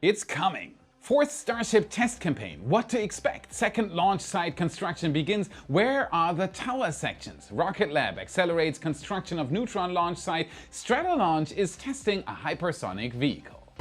It's coming! Fourth Starship test campaign. What to expect? Second launch site construction begins. Where are the tower sections? Rocket Lab accelerates construction of Neutron launch site. Stratolaunch is testing a hypersonic vehicle.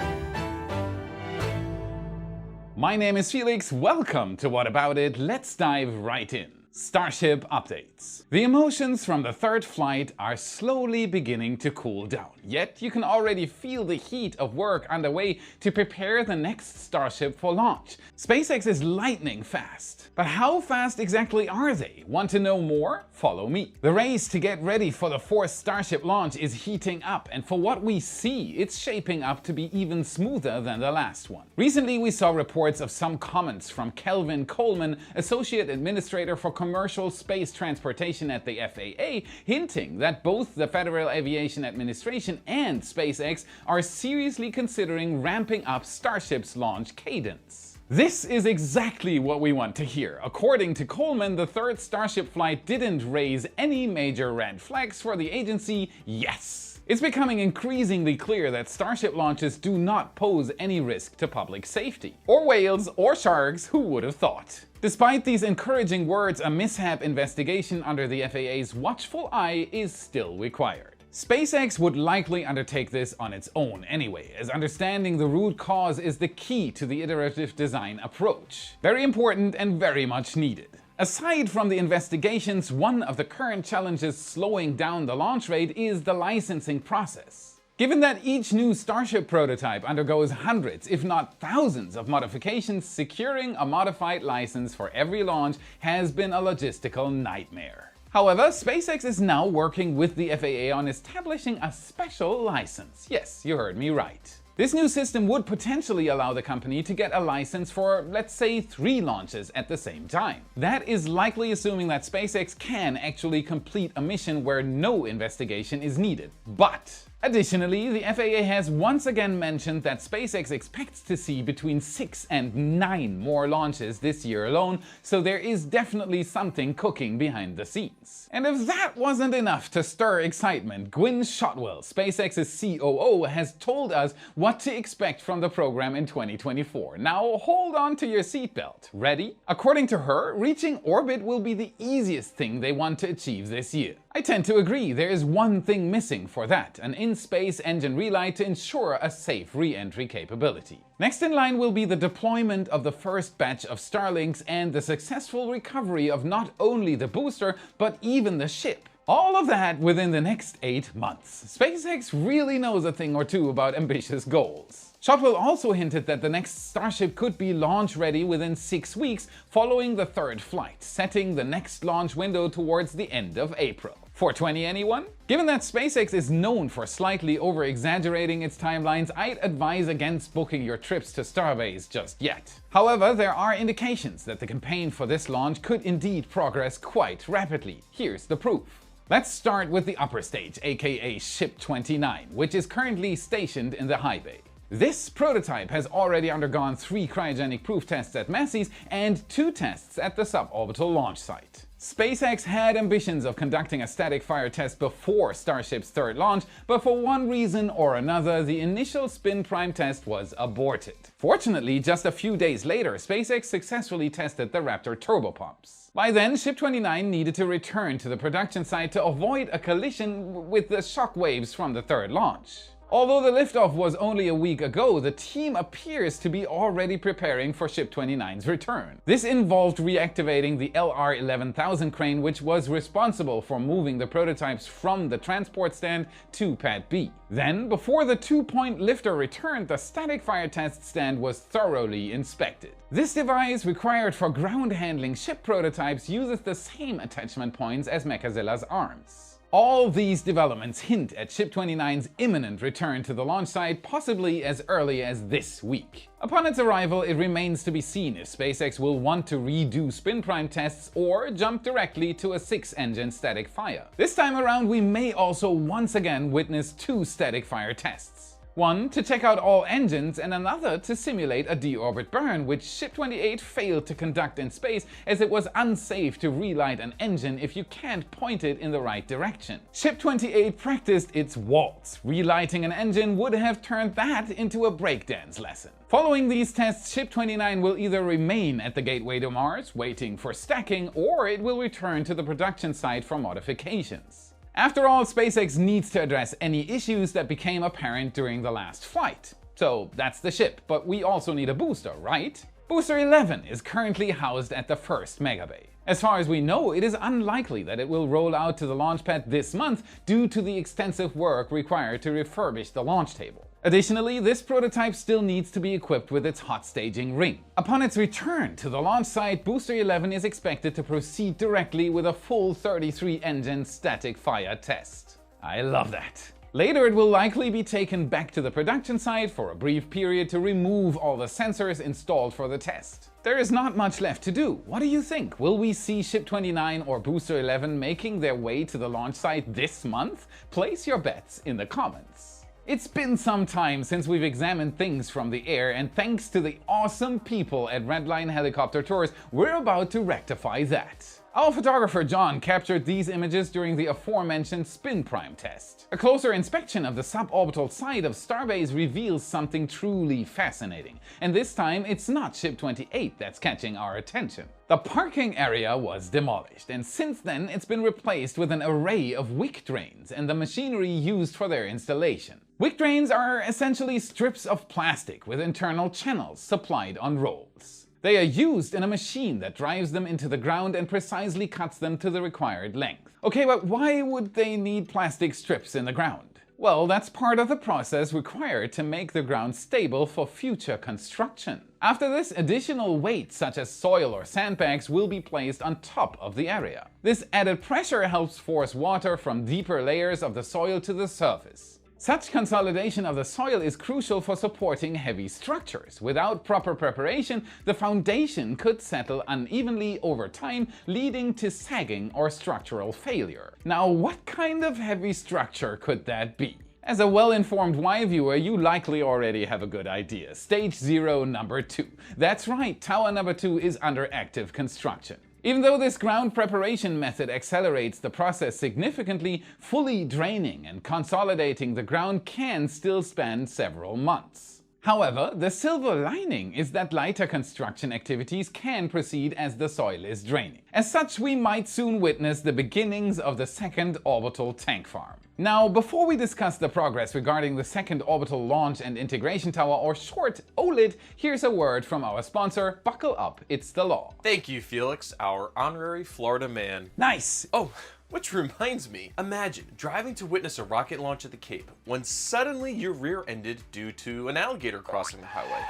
My name is Felix. Welcome to What About It? Let's dive right in. Starship updates. The emotions from the third flight are slowly beginning to cool down, yet you can already feel the heat of work underway to prepare the next Starship for launch. SpaceX is lightning fast. But how fast exactly are they? Want to know more? Follow me. The race to get ready for the fourth Starship launch is heating up, and for what we see, it's shaping up to be even smoother than the last one. Recently we saw reports of some comments from Kelvin Coleman, Associate Administrator for Commercial Space Transportation at the FAA, hinting that both the Federal Aviation Administration and SpaceX are seriously considering ramping up Starship's launch cadence. This is exactly what we want to hear. According to Coleman, the third Starship flight didn't raise any major red flags for the agency. Yes! It's becoming increasingly clear that Starship launches do not pose any risk to public safety. Or whales, or sharks, who would have thought? Despite these encouraging words, a mishap investigation under the FAA's watchful eye is still required. SpaceX would likely undertake this on its own anyway, as understanding the root cause is the key to the iterative design approach. Very important and very much needed. Aside from the investigations, one of the current challenges slowing down the launch rate is the licensing process. Given that each new Starship prototype undergoes hundreds, if not thousands of modifications, securing a modified license for every launch has been a logistical nightmare. However, SpaceX is now working with the FAA on establishing a special license. Yes, you heard me right. This new system would potentially allow the company to get a license for, let's say, 3 launches at the same time. That is likely assuming that SpaceX can actually complete a mission where no investigation is needed. But additionally, the FAA has once again mentioned that SpaceX expects to see between 6 and 9 more launches this year alone, so there is definitely something cooking behind the scenes. And if that wasn't enough to stir excitement, Gwynne Shotwell, SpaceX's COO, has told us what to expect from the program in 2024. Now hold on to your seatbelt. Ready? According to her, reaching orbit will be the easiest thing they want to achieve this year. I tend to agree. There is one thing missing for that, an in-space engine relay to ensure a safe re-entry capability. Next in line will be the deployment of the first batch of Starlinks and the successful recovery of not only the booster, but even the ship. All of that within the next 8 months. SpaceX really knows a thing or two about ambitious goals. Shotwell also hinted that the next Starship could be launch ready within 6 weeks following the third flight, setting the next launch window towards the end of April. 420 anyone? Given that SpaceX is known for slightly over-exaggerating its timelines, I'd advise against booking your trips to Starbase just yet. However, there are indications that the campaign for this launch could indeed progress quite rapidly. Here's the proof. Let's start with the upper stage, aka Ship 29, which is currently stationed in the high bay. This prototype has already undergone 3 cryogenic proof tests at Massey's and 2 tests at the suborbital launch site. SpaceX had ambitions of conducting a static fire test before Starship's third launch, but for one reason or another, the initial spin prime test was aborted. Fortunately, just a few days later, SpaceX successfully tested the Raptor turbopumps. By then, Ship 29 needed to return to the production site to avoid a collision with the shock waves from the third launch. Although the liftoff was only a week ago, the team appears to be already preparing for Ship 29's return. This involved reactivating the LR-11000 crane, which was responsible for moving the prototypes from the transport stand to Pad B. Then, before the 2-point lifter returned, the static fire test stand was thoroughly inspected. This device, required for ground handling ship prototypes, uses the same attachment points as Mechazilla's arms. All these developments hint at Ship 29's imminent return to the launch site, possibly as early as this week. Upon its arrival, it remains to be seen if SpaceX will want to redo spin prime tests or jump directly to a 6-engine static fire. This time around, we may also once again witness 2 static fire tests. One to check out all engines and another to simulate a deorbit burn, which Ship 28 failed to conduct in space as it was unsafe to relight an engine if you can't point it in the right direction. Ship 28 practiced its waltz. Relighting an engine would have turned that into a breakdance lesson. Following these tests, Ship 29 will either remain at the gateway to Mars, waiting for stacking, or it will return to the production site for modifications. After all, SpaceX needs to address any issues that became apparent during the last flight. So that's the ship, but we also need a booster, right? Booster 11 is currently housed at the first megabay. As far as we know, it is unlikely that it will roll out to the launch pad this month due to the extensive work required to refurbish the launch table. Additionally, this prototype still needs to be equipped with its hot staging ring. Upon its return to the launch site, Booster 11 is expected to proceed directly with a full 33-engine static fire test. I love that. Later, it will likely be taken back to the production site for a brief period to remove all the sensors installed for the test. There is not much left to do. What do you think? Will we see Ship 29 or Booster 11 making their way to the launch site this month? Place your bets in the comments. It's been some time since we've examined things from the air, and thanks to the awesome people at Redline Helicopter Tours, we're about to rectify that. Our photographer John captured these images during the aforementioned spin prime test. A closer inspection of the suborbital side of Starbase reveals something truly fascinating, and this time it's not Ship 28 that's catching our attention. The parking area was demolished, and since then it's been replaced with an array of wick drains and the machinery used for their installation. Wick drains are essentially strips of plastic with internal channels supplied on rolls. They are used in a machine that drives them into the ground and precisely cuts them to the required length. Okay, but why would they need plastic strips in the ground? Well, that's part of the process required to make the ground stable for future construction. After this, additional weight such as soil or sandbags will be placed on top of the area. This added pressure helps force water from deeper layers of the soil to the surface. Such consolidation of the soil is crucial for supporting heavy structures. Without proper preparation, the foundation could settle unevenly over time, leading to sagging or structural failure. Now, what kind of heavy structure could that be? As a well-informed Y viewer, you likely already have a good idea. Stage 0, number 2. That's right, Tower number 2 is under active construction. Even though this ground preparation method accelerates the process significantly, fully draining and consolidating the ground can still span several months. However, the silver lining is that lighter construction activities can proceed as the soil is draining. As such, we might soon witness the beginnings of the second orbital tank farm. Now, before we discuss the progress regarding the second orbital launch and integration tower, or short OLIT, here's a word from our sponsor. Buckle up, it's the law. Thank you, Felix, our honorary Florida man. Nice! Oh, which reminds me, imagine driving to witness a rocket launch at the Cape when suddenly you're rear-ended due to an alligator crossing the highway.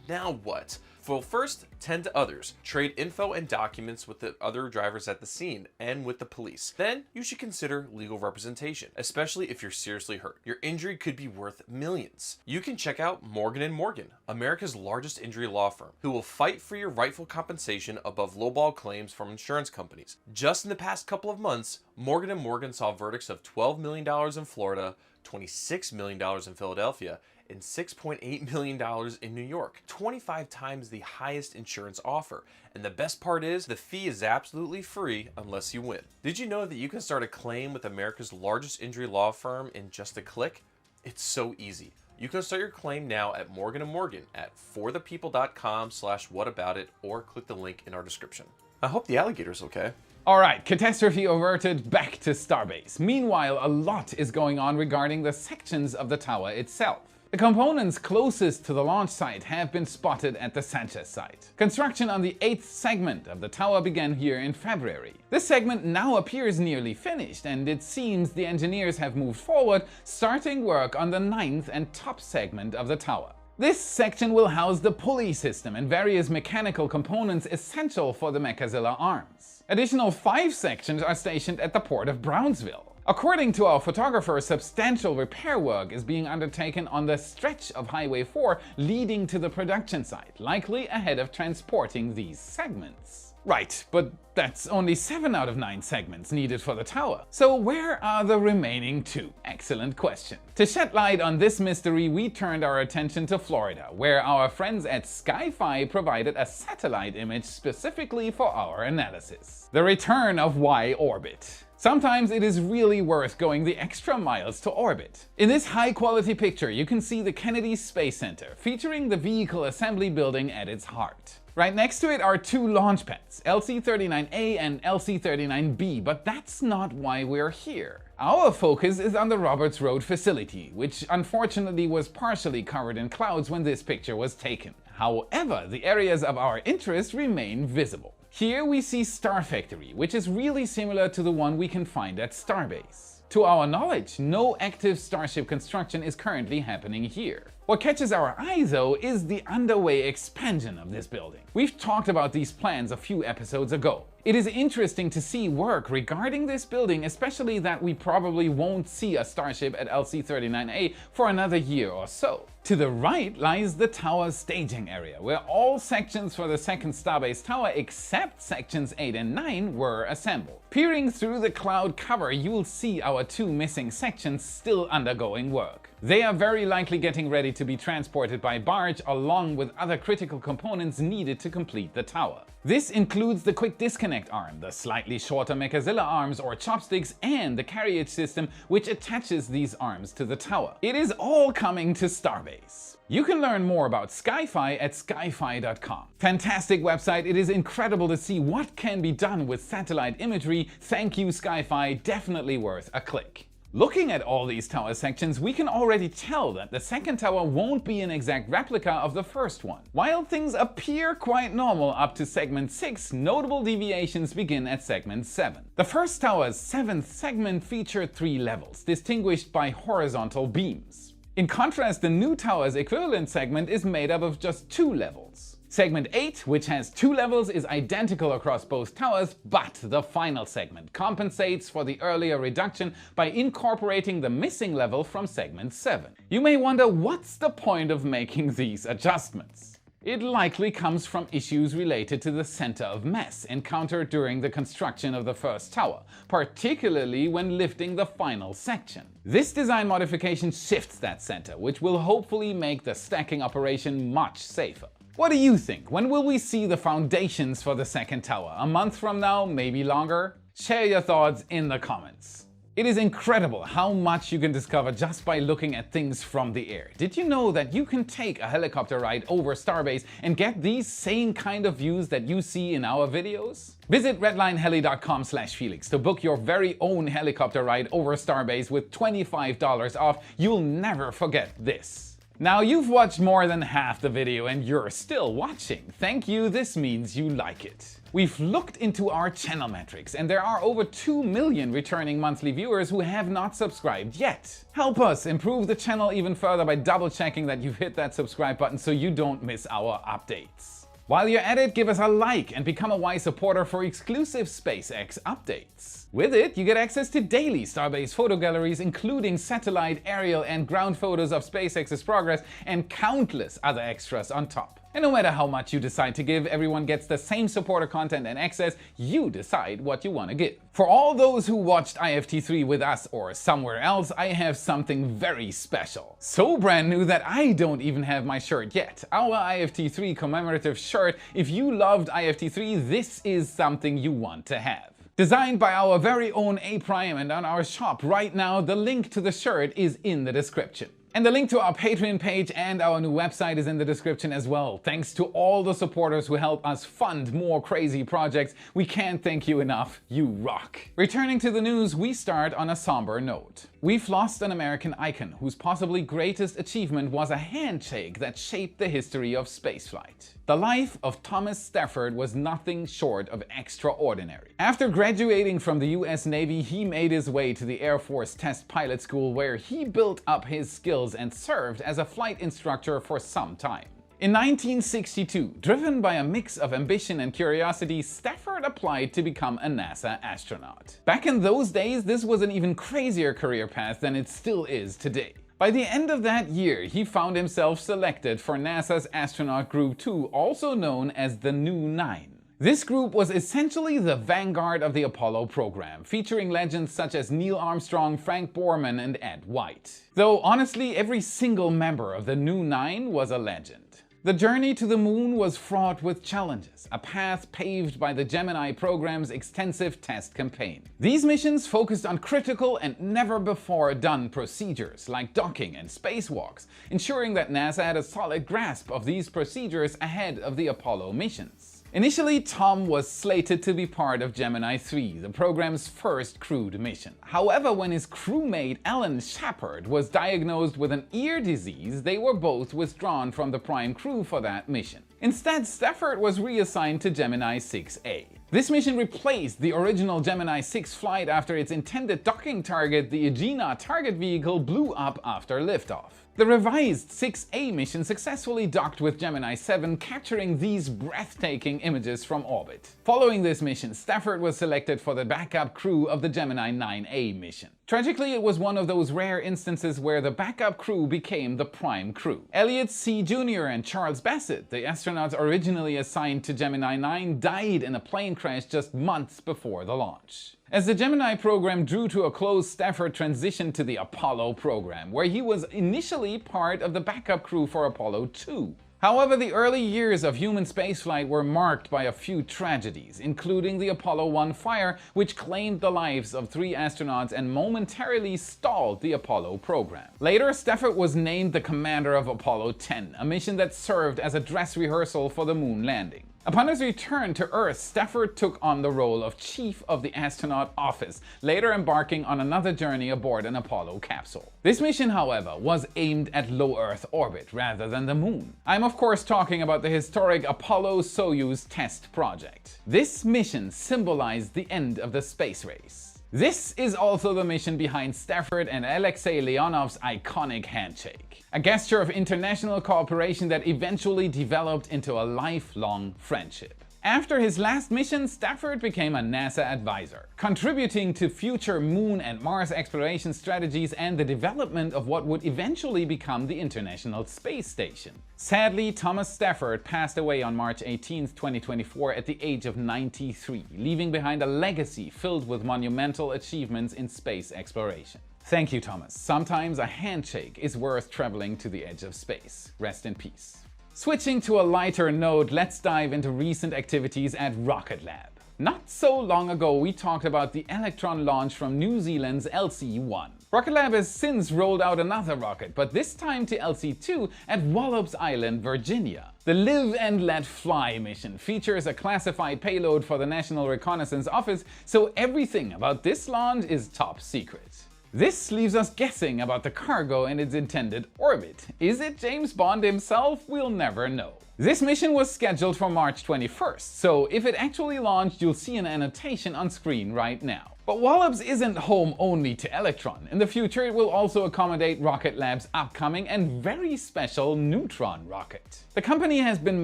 Now what? Well, first, tend to others. Trade info and documents with the other drivers at the scene and with the police. Then, you should consider legal representation, especially if you're seriously hurt. Your injury could be worth millions. You can check out Morgan & Morgan, America's largest injury law firm, who will fight for your rightful compensation above lowball claims from insurance companies. Just in the past couple of months, Morgan & Morgan saw verdicts of $12 million in Florida, $26 million in Philadelphia, and $6.8 million in New York, 25 times the highest insurance offer. And the best part is, the fee is absolutely free unless you win. Did you know that you can start a claim with America's largest injury law firm in just a click? It's so easy. You can start your claim now at Morgan & Morgan at forthepeople.com/whataboutit, or click the link in our description. I hope the alligator's okay. Alright, catastrophe averted, back to Starbase. Meanwhile, a lot is going on regarding the sections of the tower itself. The components closest to the launch site have been spotted at the Sanchez site. Construction on the 8th segment of the tower began here in February. This segment now appears nearly finished, and it seems the engineers have moved forward, starting work on the 9th and top segment of the tower. This section will house the pulley system and various mechanical components essential for the Mechazilla arms. Additional 5 sections are stationed at the port of Brownsville. According to our photographer, substantial repair work is being undertaken on the stretch of Highway 4 leading to the production site, likely ahead of transporting these segments. Right, but that's only 7 out of 9 segments needed for the tower. So where are the remaining 2? Excellent question. To shed light on this mystery, we turned our attention to Florida, where our friends at SkyFi provided a satellite image specifically for our analysis. The return of Y orbit. Sometimes it is really worth going the extra miles to orbit. In this high-quality picture, you can see the Kennedy Space Center, featuring the vehicle assembly building at its heart. Right next to it are 2 launch pads, LC-39A and LC-39B, but that's not why we're here. Our focus is on the Roberts Road facility, which unfortunately was partially covered in clouds when this picture was taken. However, the areas of our interest remain visible. Here we see Star Factory, which is really similar to the one we can find at Starbase. To our knowledge, no active Starship construction is currently happening here. What catches our eye though is the underway expansion of this building. We've talked about these plans a few episodes ago. It is interesting to see work regarding this building, especially that we probably won't see a Starship at LC-39A for another year or so. To the right lies the tower's staging area, where all sections for the second Starbase tower except sections 8 and 9 were assembled. Peering through the cloud cover, you'll see our 2 missing sections still undergoing work. They are very likely getting ready to be transported by barge along with other critical components needed to complete the tower. This includes the quick disconnect arm, the slightly shorter Mechazilla arms or chopsticks, and the carriage system which attaches these arms to the tower. It is all coming to Starbase. You can learn more about SkyFi at skyfi.com. Fantastic website, it is incredible to see what can be done with satellite imagery. Thank you SkyFi, definitely worth a click. Looking at all these tower sections, we can already tell that the second tower won't be an exact replica of the first one. While things appear quite normal up to segment 6, notable deviations begin at segment 7. The first tower's 7th segment featured 3 levels, distinguished by horizontal beams. In contrast, the new tower's equivalent segment is made up of just 2 levels. Segment 8, which has 2 levels, is identical across both towers, but the final segment compensates for the earlier reduction by incorporating the missing level from segment 7. You may wonder, what's the point of making these adjustments? It likely comes from issues related to the center of mass encountered during the construction of the first tower, particularly when lifting the final section. This design modification shifts that center, which will hopefully make the stacking operation much safer. What do you think? When will we see the foundations for the second tower? A month from now? Maybe longer? Share your thoughts in the comments. It is incredible how much you can discover just by looking at things from the air. Did you know that you can take a helicopter ride over Starbase and get these same kind of views that you see in our videos? Visit redlineheli.com/Felix to book your very own helicopter ride over Starbase with $25 off. You'll never forget this. Now you've watched more than half the video and you're still watching. Thank you, this means you like it. We've looked into our channel metrics and there are over 2 million returning monthly viewers who have not subscribed yet. Help us improve the channel even further by double checking that you've hit that subscribe button so you don't miss our updates. While you're at it, give us a like and become a Y supporter for exclusive SpaceX updates. With it, you get access to daily Starbase photo galleries, including satellite, aerial and ground photos of SpaceX's progress and countless other extras on top. And no matter how much you decide to give, everyone gets the same supporter content and access. You decide what you want to give. For all those who watched IFT3 with us or somewhere else, I have something very special. So brand new that I don't even have my shirt yet. Our IFT3 commemorative shirt. If you loved IFT3, this is something you want to have. Designed by our very own A Prime and on our shop right now, the link to the shirt is in the description. And the link to our Patreon page and our new website is in the description as well. Thanks to all the supporters who help us fund more crazy projects. We can't thank you enough. You rock. Returning to the news, we start on a somber note. We've lost an American icon whose possibly greatest achievement was a handshake that shaped the history of spaceflight. The life of Thomas Stafford was nothing short of extraordinary. After graduating from the US Navy, he made his way to the Air Force Test Pilot School, where he built up his skills and served as a flight instructor for some time. In 1962, driven by a mix of ambition and curiosity, Stafford applied to become a NASA astronaut. Back in those days, this was an even crazier career path than it still is today. By the end of that year, he found himself selected for NASA's Astronaut Group 2, also known as the New 9. This group was essentially the vanguard of the Apollo program, featuring legends such as Neil Armstrong, Frank Borman, and Ed White. Though honestly, every single member of the New Nine was a legend. The journey to the moon was fraught with challenges, a path paved by the Gemini program's extensive test campaign. These missions focused on critical and never-before-done procedures like docking and spacewalks, ensuring that NASA had a solid grasp of these procedures ahead of the Apollo missions. Initially, Tom was slated to be part of Gemini 3, the program's first crewed mission. However, when his crewmate Alan Shepard was diagnosed with an ear disease, they were both withdrawn from the prime crew for that mission. Instead, Stafford was reassigned to Gemini 6A. This mission replaced the original Gemini 6 flight after its intended docking target, the Agena target vehicle, blew up after liftoff. The revised 6A mission successfully docked with Gemini 7, capturing these breathtaking images from orbit. Following this mission, Stafford was selected for the backup crew of the Gemini 9A mission. Tragically, it was one of those rare instances where the backup crew became the prime crew. Elliot C. Jr. and Charles Bassett, the astronauts originally assigned to Gemini 9, died in a plane crash just months before the launch. As the Gemini program drew to a close, Stafford transitioned to the Apollo program, where he was initially part of the backup crew for Apollo 2. However, the early years of human spaceflight were marked by a few tragedies, including the Apollo 1 fire, which claimed the lives of 3 astronauts and momentarily stalled the Apollo program. Later, Stafford was named the commander of Apollo 10, a mission that served as a dress rehearsal for the moon landing. Upon his return to Earth, Stafford took on the role of Chief of the Astronaut Office, later embarking on another journey aboard an Apollo capsule. This mission, however, was aimed at low Earth orbit rather than the moon. I'm of course talking about the historic Apollo-Soyuz test project. This mission symbolized the end of the space race. This is also the mission behind Stafford and Alexei Leonov's iconic handshake, a gesture of international cooperation that eventually developed into a lifelong friendship. After his last mission, Stafford became a NASA advisor, contributing to future Moon and Mars exploration strategies and the development of what would eventually become the International Space Station. Sadly, Thomas Stafford passed away on March 18, 2024 at the age of 93, leaving behind a legacy filled with monumental achievements in space exploration. Thank you, Thomas. Sometimes a handshake is worth traveling to the edge of space. Rest in peace. Switching to a lighter note, let's dive into recent activities at Rocket Lab. Not so long ago, we talked about the Electron launch from New Zealand's LC-1. Rocket Lab has since rolled out another rocket, but this time to LC-2 at Wallops Island, Virginia. The Live and Let Fly mission features a classified payload for the National Reconnaissance Office, so everything about this launch is top secret. This leaves us guessing about the cargo and its intended orbit. Is it James Bond himself? We'll never know. This mission was scheduled for March 21st, so if it actually launched, you'll see an annotation on screen right now. But Wallops isn't home only to Electron. In the future, it will also accommodate Rocket Lab's upcoming and very special Neutron rocket. The company has been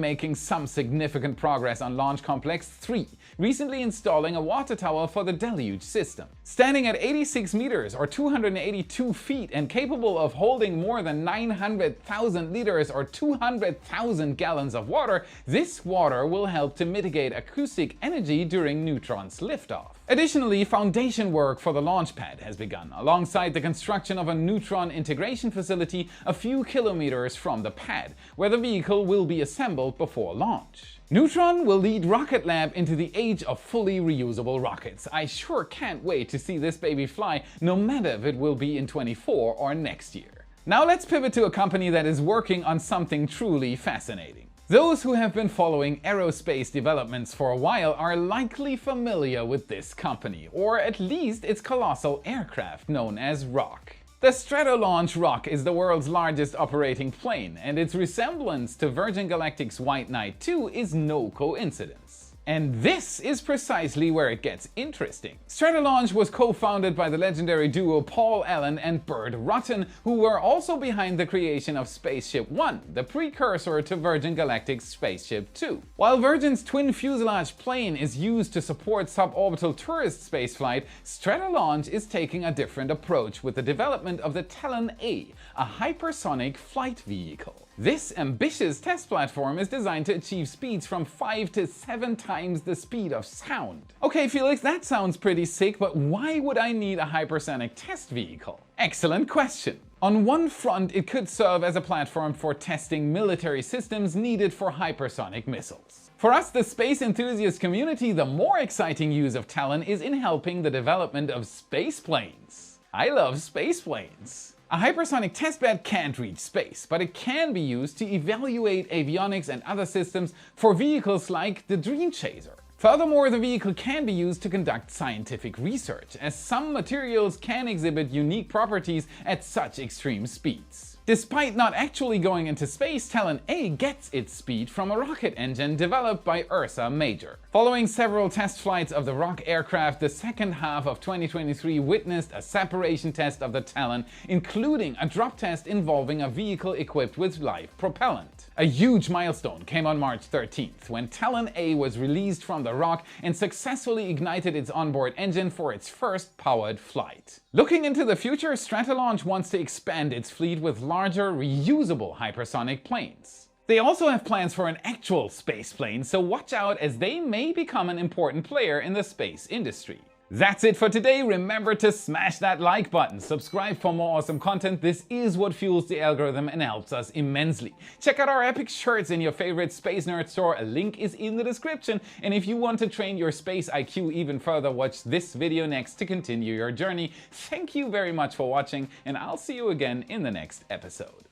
making some significant progress on Launch Complex 3, recently installing a water tower for the Deluge system. Standing at 86 meters or 282 feet and capable of holding more than 900,000 liters or 200,000 gallons of water, this water will help to mitigate acoustic energy during Neutron's liftoff. Additionally, foundation work for the launch pad has begun, alongside the construction of a Neutron integration facility a few kilometers from the pad, where the vehicle will be assembled before launch. Neutron will lead Rocket Lab into the age of fully reusable rockets. I sure can't wait to see this baby fly, no matter if it will be in 2024 or next year. Now let's pivot to a company that is working on something truly fascinating. Those who have been following aerospace developments for a while are likely familiar with this company, or at least its colossal aircraft known as Rock. The Stratolaunch Rock is the world's largest operating plane, and its resemblance to Virgin Galactic's White Knight 2 is no coincidence. And this is precisely where it gets interesting. Stratolaunch was co-founded by the legendary duo Paul Allen and Burt Rutten, who were also behind the creation of Spaceship One, the precursor to Virgin Galactic's Spaceship Two. While Virgin's twin fuselage plane is used to support suborbital tourist spaceflight, Stratolaunch is taking a different approach with the development of the Talon A, a hypersonic flight vehicle. This ambitious test platform is designed to achieve speeds from 5 to 7 times the speed of sound. Okay, Felix, that sounds pretty sick, but why would I need a hypersonic test vehicle? Excellent question. On one front, it could serve as a platform for testing military systems needed for hypersonic missiles. For us, the space enthusiast community, the more exciting use of Talon is in helping the development of space planes. I love space planes. A hypersonic testbed can't reach space, but it can be used to evaluate avionics and other systems for vehicles like the Dream Chaser. Furthermore, the vehicle can be used to conduct scientific research, as some materials can exhibit unique properties at such extreme speeds. Despite not actually going into space, Talon A gets its speed from a rocket engine developed by Ursa Major. Following several test flights of the rock aircraft, the second half of 2023 witnessed a separation test of the Talon, including a drop test involving a vehicle equipped with live propellant. A huge milestone came on March 13th, when Talon A was released from the rock and successfully ignited its onboard engine for its first powered flight. Looking into the future, Stratolaunch wants to expand its fleet with larger, reusable hypersonic planes. They also have plans for an actual space plane, so watch out as they may become an important player in the space industry. That's it for today. Remember to smash that like button, subscribe for more awesome content. This is what fuels the algorithm and helps us immensely. Check out our epic shirts in your favorite Space Nerd store. A link is in the description. And if you want to train your space IQ even further, watch this video next to continue your journey. Thank you very much for watching, and I'll see you again in the next episode.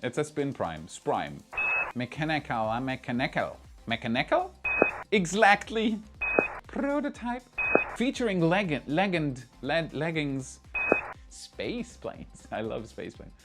It's a spin prime, sprime. Mechanical, mechanical. Mechanical? Exactly. Prototype. Featuring leggings. Space planes. I love space planes.